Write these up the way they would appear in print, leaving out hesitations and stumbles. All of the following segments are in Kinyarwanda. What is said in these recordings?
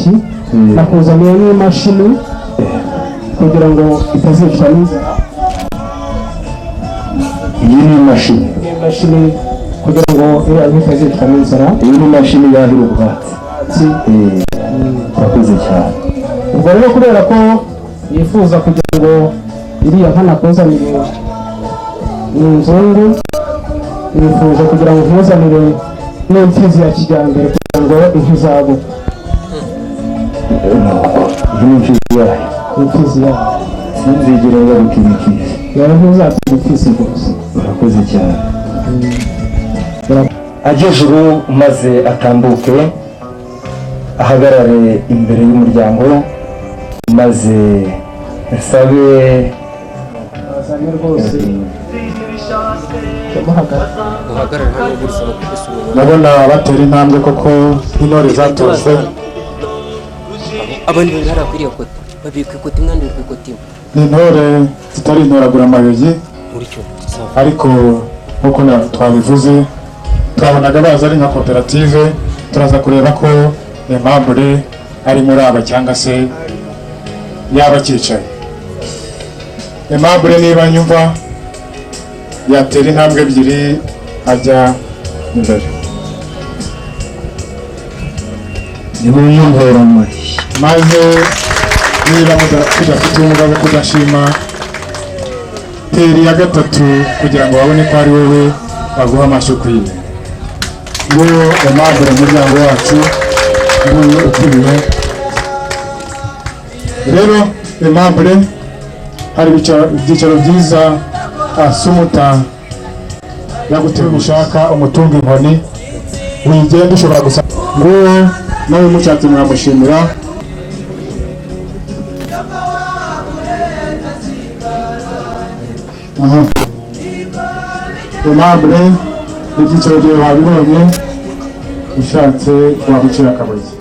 amashyi nakuzaniye n'imashini kugira ngo itazicwa n'inzara. Iyi ni imashini kugira ngo itazicwa n'inzara. Iyi ni imashini yahira ubwatsi. Urakoze cyane. Ubwo rero kubera ko yifuza kugira ngo iriya nka nakuzaniye ni inzungu, nifuza kugira ngo nkuzanire n'imfizi ya kijyambere kugira ngo inkizabuke. Iyi ni imfizi yayo. Imfizi yayo sinzigera ngaruka imfizi yawe ntuzapfa imfizi rwose. Urakoze cyane. Agejuru maze atambuke ahagarare imbere y'umuryango maze nsabe azanye rwose ndabona batera intambwe koko intore zatose. Abantu barakwiriye koti babika ikoti mwandi kwikoti Ni intore zitari intoragura amayogi ariko nkuko twabivuze twabonaga baza ari nka koperative. Turaza kureba ko Aimable ari muri aba cyangwa se yaba akicaye. Aimable niba nyumva yatera intambwe ebyiri ajya imbere. nimunyumvira amashyi maze niba mudafite umugabo kudashima teri ya gatatu kugira ngo babone ko ari wowe baguha amashyi ukwiye. Nguwo Aimable umuryango wacu nguyu ukuriye. Rero Aimable hari ibyicaro byiza asumuta yagutera gushaka umutunga inkoni wigenda ushobora gusa. Nguwo nawe mushatse muramushimira. Aimable ibyicaro byawe wabibonye ushatse wagucira akabazi.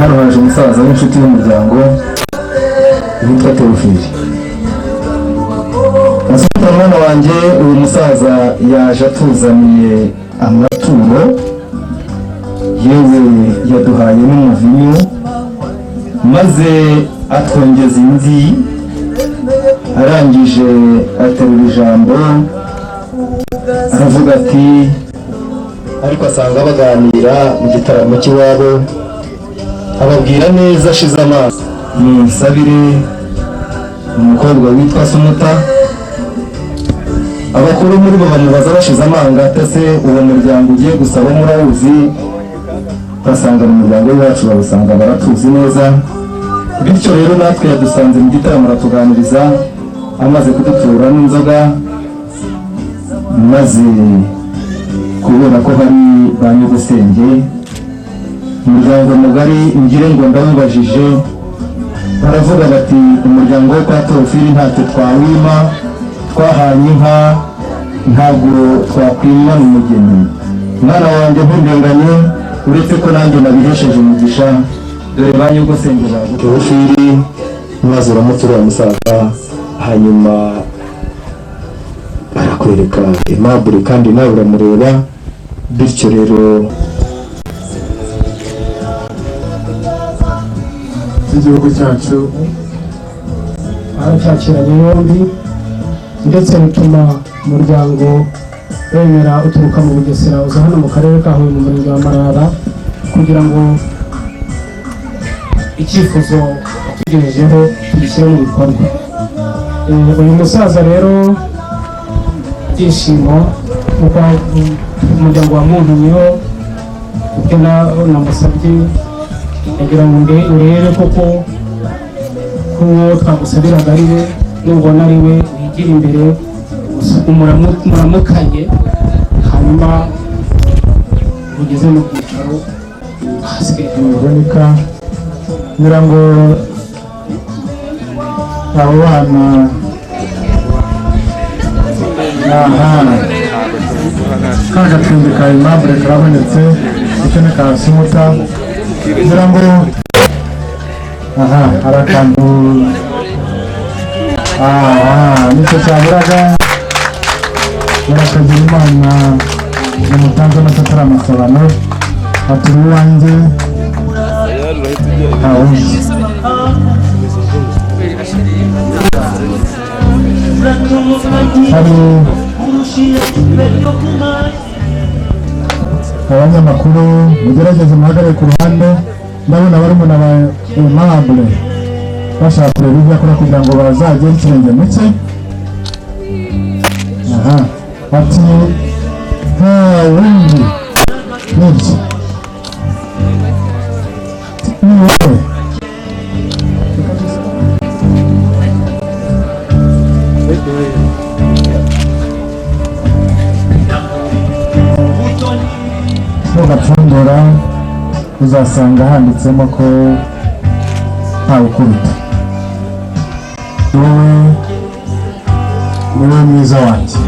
hano haje umusaza w'inshuti y'umuryango witwa Theophile. Nasubira mwana wanjye uyu musaza yaje atuzaniye amaturo yewe yaduhaye n'umuvinyu maze atwongeza indi arangije aterura ijambo aravuga ati ariko asanga baganira mu gitaramo cy'iwabo ababwira neza ashize amaso musabire umukobwa witwa Sumuta. Abakuru muri bo bamubaza bashize amanga ati se uwo muryango ugiye gusaba murawuzi? Basanga mu muryango wacu babusanga baratuzi neza, bityo rero natwe yadusanze mu gitaramo aratuganiriza amaze kudutura n'inzoga, maze kubera ko hari ba nyir'ubusenge umuryango mugari ngire ngo ndabubajije, baravuga bati umuryango wo kwa Teofili ntacyo twawima, twahanye inka ntabwo twakwima n'umugeni. Mwana wanjye ntundenganye, uretse ko nanjye nabihesheje umugisha, dore ba nyir'ubusenge ba Teofili maze uramutura musaza, hanyuma barakwereka Aimable kandi nawe uramureba, bityo rero igihugu cyacu aracyakiranye yombi, ndetse bituma umuryango wemera uturuka mu Bugesera uza hano mu karere ka Huye mu murenge wa Marara kugira ngo icyifuzo atugejejeho tugishyire mu bikorwa. Uyu musaza rero ibyishimo kuko umuryango wamuntumyeho ubwo namusabye kugira ngo urebe koko ko twagusabiraga ari we, nubona ari we wigira imbere muramukanye, hanyuma ugeze mu byicaro hasigaye Veronica. Ngira ngo abo bana ka gatwindi ka Aimable karabonetse, icyo ni ka Sumuta. Ngira ngo hari akantu nicyo cyaburaga, barakagira Imana yamutanze amatara amasabano aturi iwanjye ntawuzi. Hari abanyamakuru mugerageze muhagarare ku ruhande, ndabona barumuna ba Aimable bashaka kureba ibyo akora kugira ngo bazagere ikirenge mu cye. Ati nta wundi nibyo ni wowe. Nugapfundura uzasanga handitsemo ko ntawe ukubita. Wowe niwe mwiza wanjye.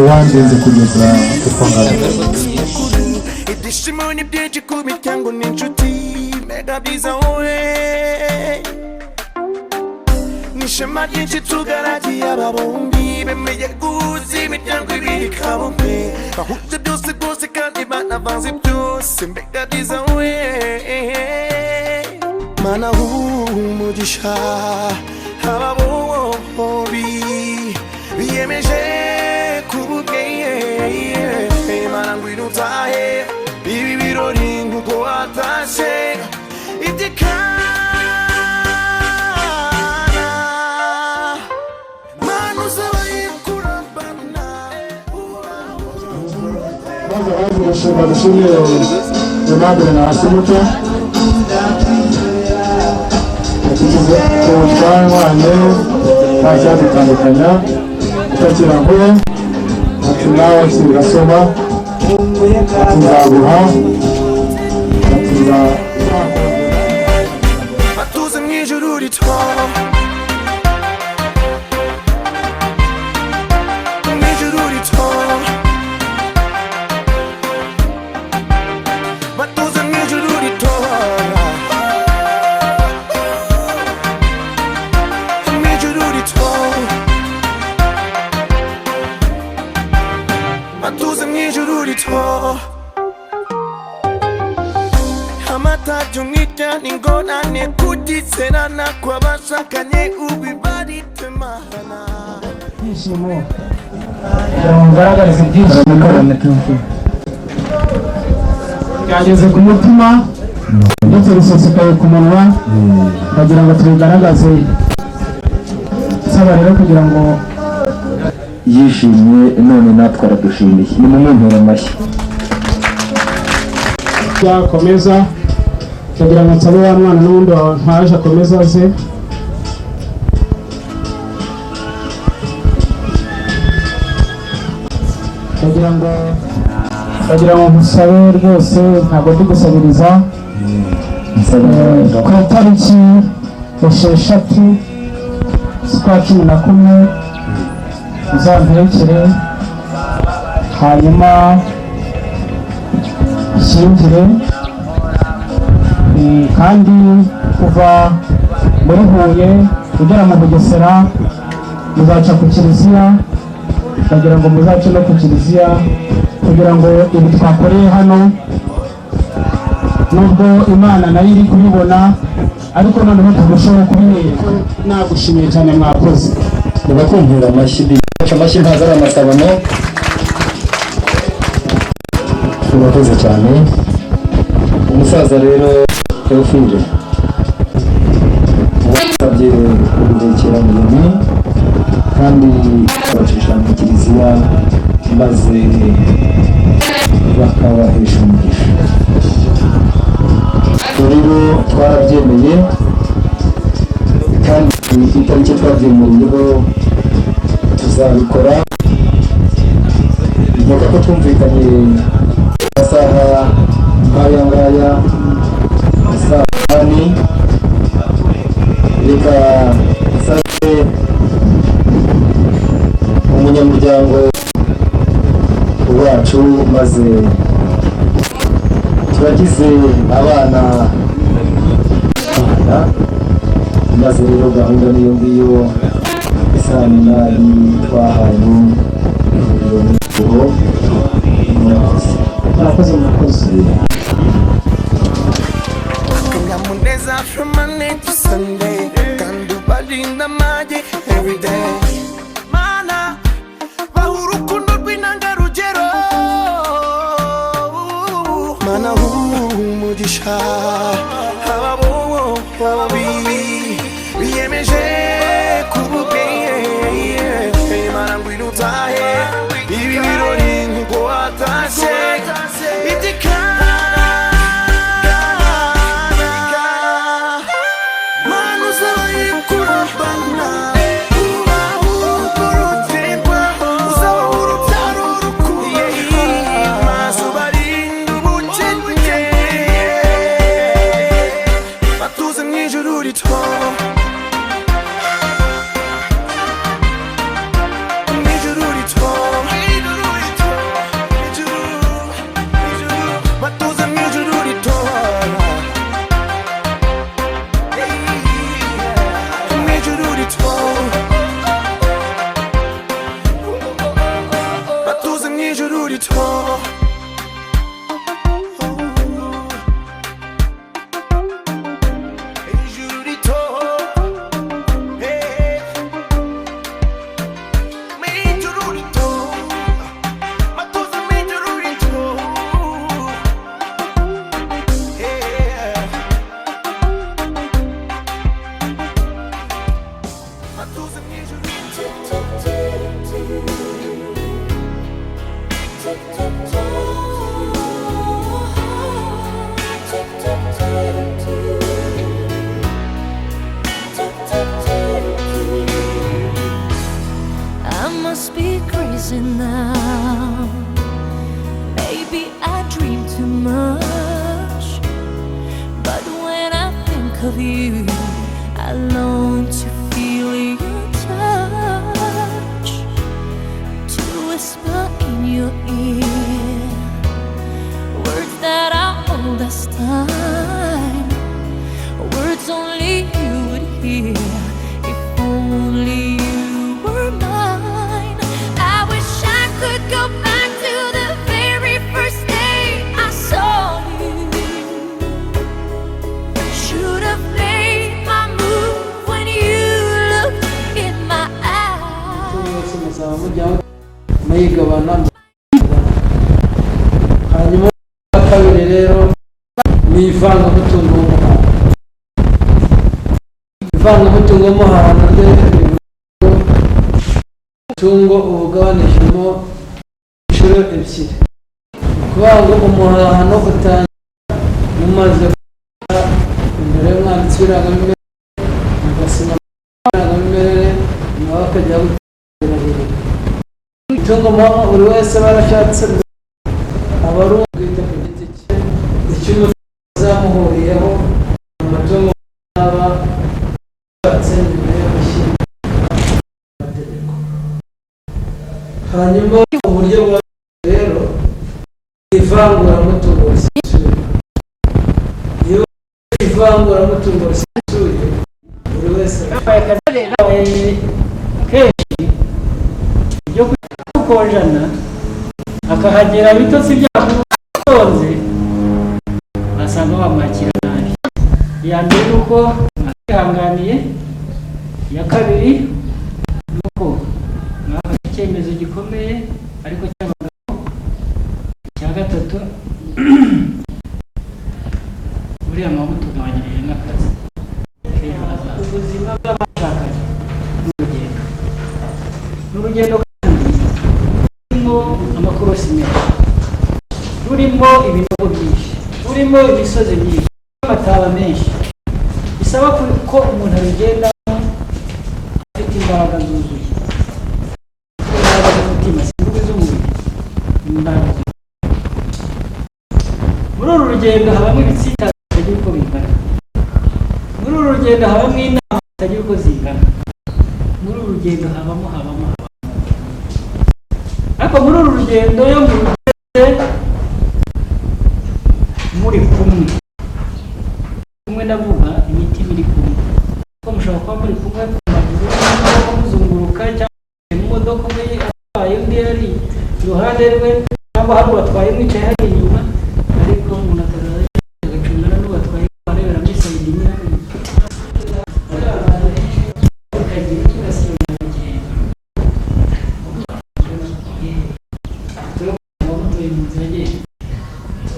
wandenze kugeza utwangana. Ibyishimo ni byinshi ku miryango n'inshuti mega byiza wowe n'ishema ryinshi tugaragiye aba bombi bemeye guhuza imiryango ibiri kabombe bahuje byose rwose kandi banavanze byose mega byiza wowe mana umugisha aba bombi biyemeje kububweye mana ngwino utahe ibi birori nk'uko watashe itikana mana uzabaye kurambana maze abazi gushinga dushimire Aimable na Asumuto tugize ku twanywanye nta cyadutandukanya utakira ngo ati nawe kirasoma ati nzaguha ati batuze mu ijuru rito mu ijuru rito batuze mu ijuru rito mu ijuru rito batuze mu ijuru rito amatatu nk'irya n'ingorane kugiserana kw'abashakanye ubibaritsemahana ibyishimo kugira ngo mugaragarize ibyishimo byageze ku mutima ndetse bisesekaye ku munwa bagira ngo tubigaragaze saba rero kugira ngo yishimye none natwe aradushimiye ni mu mpera amashyi yakomeza kugira ngo nsabe wa mwana n'ubundi ntaje akomeza aze kugira ngo musabe rwose ntabwo ndi gusabiriza ku itariki 6 z'ukwa 11 uzamperekere hanyuma ishyingire kandi kuva muri Huye ugera mu Bugesera muzaca ku kiliziya kugira ngo muzace no ku kiliziya kugira ngo ibi twakoreye hano nubwo Imana nayo iri kubibona ariko noneho tugushoboye kubiyereka nagushimiye cyane mwakoze nibakumvira amashyi ntazo ari amasabano urakoze cyane umusaza rero Theophile wasabye kuruhukira mugeni kandi bacisha mu kiliziya maze bakabahesha umugisha rero twarabyemeye kandi itariki twabyemereyeho tuzabikora nkeka ko twumvikanye amasaha nk'aya ngaya saa 8 reka nsabe umunyamuryango wacu maze turagize abana maze rero gahunda niyo ngiyo saa 8 twahaye murakoze kanyamuneza from Monday to Sunday kandi ubarinda amage every day mana baha urukundo rw'intangarugero mana umugisha aba bombi biyemeje kububweye mana ngwino utahe ibi birori nk'uko watashe itikana mana uzabaye kurambana ubaho urutemba uzaba urutaro rukuye maze ubarinde ubukene batuze mu ijuru rito rito. Ijuru rito. Hey. Ijuru rito. Matuza ijuru rito. Hey. Matuza ijuru I must be crazy now. Maybe I dream too much. But when I think of you, I long to feel your touch, to whisper in your ear words that are old as time, words only you would hear if only you were mine. I wish I could go back to the very first day I saw you. Should have made my move when you looked in my eyes. mayigabana hanyuma kabiri rero ni ivangamutungo w'umuhanda. Ivangamutungo w'umuhanda tungo ubugabanijemo inshuro ebyiri, kuvuga ngo umuhahano utangira mumaze imbere y'umwanditsi w'irangamimerere mugasinya irangamimerere nawe akajya guterera itungo mpamo buri wese barashatse aba ari ubwite ku giti cye icyuma zamuhuriyeho amatungo aba ashatse imbere y'amashyamba amategeko. Hanyuma uburyo bwa rero ivanguramutungo risesuye, iyo ivanguramutungo risesuye buri wese kenshi ibyo kukojana akahagera bitotsi byamutonze basanga bamwakira nabi. Iya mbere ni uko mwakihanganiye, iya kabiri ni uko mwafashe icyemezo gikomeye ariko cy'abagabo, icya gatatu buriya mwaba mutugabanyirije n'akazi k'ejo hazaza. Ubuzima bw'abashakanye n'urugendo kandi rurimo amakorosi menshi, rurimo ibinogo byinshi, rurimo imisozi myinshi, amataba menshi, bisaba ko umuntu abigendamo afite imbaraga zuzuye, imbaraga z'umutima, imbaraga z'umubiri, imbaraga. Muri uru rugendo habamo ibitsitazi bitagira uko bingana, muri uru rugendo habamo inama zitagira uko zingana, muri uru rugendo habamo ariko muri uru rugendo yo mu rugendo muri kumwe ndavuga imitima iri kumwe, ko mushobora kuba muri kumwe ku maguru cyangwa muzunguruka cyangwa mu modoka umwe atwaye undi ari iruhande rwe cyangwa hari uwatwaye mwicaye hari inyuma, ariko umuntu akazaza agacungana n'uwatwaye arebera muri sayidi imwe akagira icyo ugasira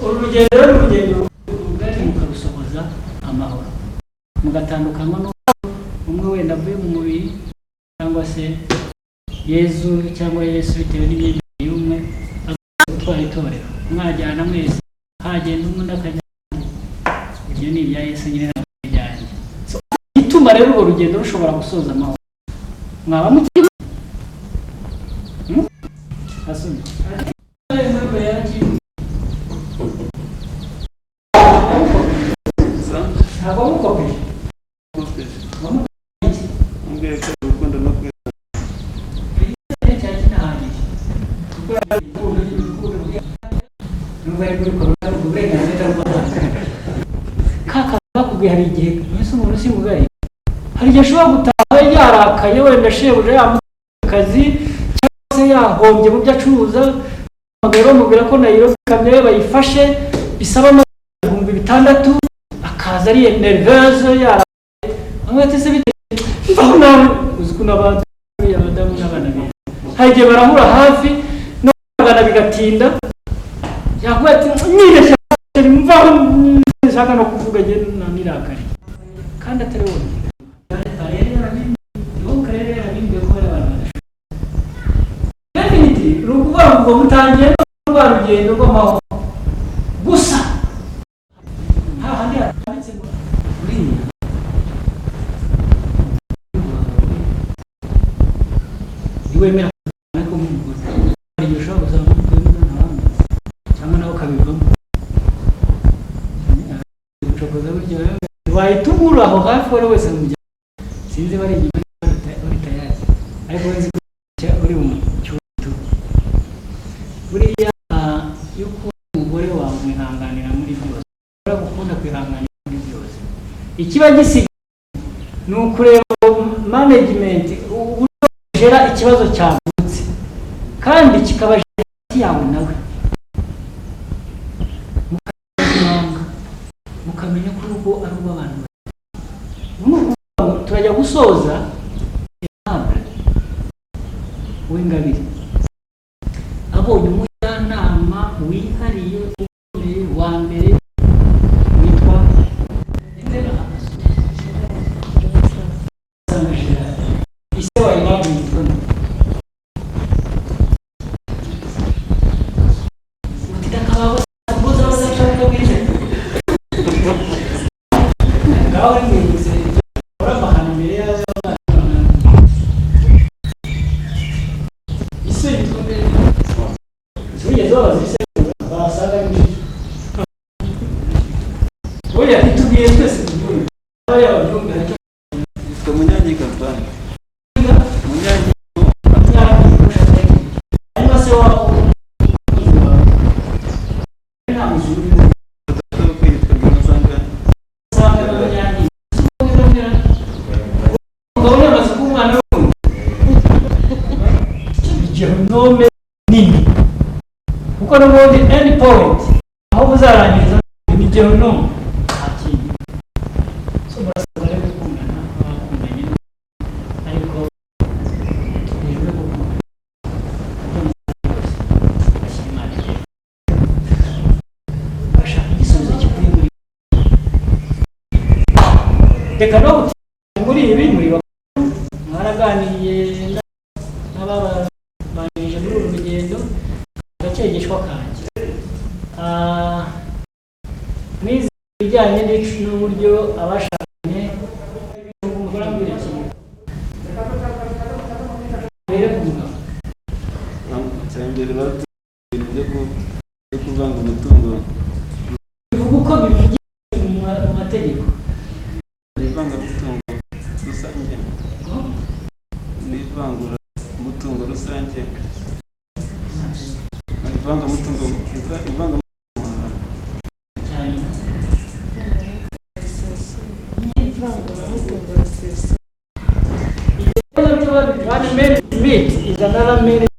urugendo rugendo rugari mukarusohoza amahoro, mugatandukanywa n'uko umwe wenda avuye mu mubiri cyangwa se Yezu cyangwa Yesu bitewe n'imyemerere y'umwe gutwara itorero, mwajyana mwese hagenda umwe ndakajya. Ibyo ni ibya Yesu nyine n'abijyanye. Ituma rero urwo rugendo rushobora gusoza amahoro. Mwaba mutima asumye ntabwo mukopeje kakakubwiye hari igihe mwese umuntu si mugari, hari igihe ashobora gutaha yarakaye wenda shebuja yamuha akazi cyangwa se yahombye mu byo acuruza bamubwira ko Nairobi kamyo ye bayifashe bisaba ibihumbi 6 akaza ari nerveuse yaraye amwete se bite mbona uzikuna abantu y'abadamu n'abana be haje barahura hafi no bagana bigatinda yakuba ati nyine cyane mvaho nshaka no kuvuga je nanirakari kandi aterewone ngo mutangiye no rugendo rw'amahoro gusa hahandi handitse ngo uriya niwemera ariko mumugore hari igihe ushobora gusanga umugore n'abandi cyangwa nawe ukabivamo ucokoza buryo wahita ubura aho hafi wari wese mu muryango sinzi bari inyuma bari tayari ariko wenzi uri mu buriya yuko umugore wawe mwihanganira muri byose uragukunda kwihanganira muri byose ikiba gisigaye ni ukureba management uburyo gera ikibazo cyavutse kandi kikaba hagati yawe nawe mukamenya ko urugo ari urw'abantu turajya gusoza inama w'ingabire abonye umujyanama wihariye ukomeye wa mbere witwa ise wa Imana yitwa utikakaba boza bazashaka bwije ngaho ngeze urabahana imbere y'abana ise yitwa oya ntitubwiye twese tubyumve abaya babyumve Yitwa Munyanyi Kampani. Munyanyi hanyuma se wabo nta muzuri kwitwa Ngasanga. usanga Munyanyi ubwo yamaze kuba umwana w'umuntu igihe nome nini kuko n'ubundi any point aho buzarangiriza ni igihe nome akindi so murasabwa rero gukundana abakundanye ariko hejuru yo gukundana bashaka igisubizo kivuye muri reka no muri ibi muri mwaraganiriye n'ababanjirije muri uru rugendo agakegeshwa kanjye mwize ibijyanye n'uburyo abashakanye umugore amwerekeye mbere ku mugabo Cyambere byo kuvanga umutungo. bivuga uko bivugiye mu mategeko Ivanga umutungo rusange. N'ivangura umutungo rusange. Ivanga umutungo ivanga one minute meet is another minute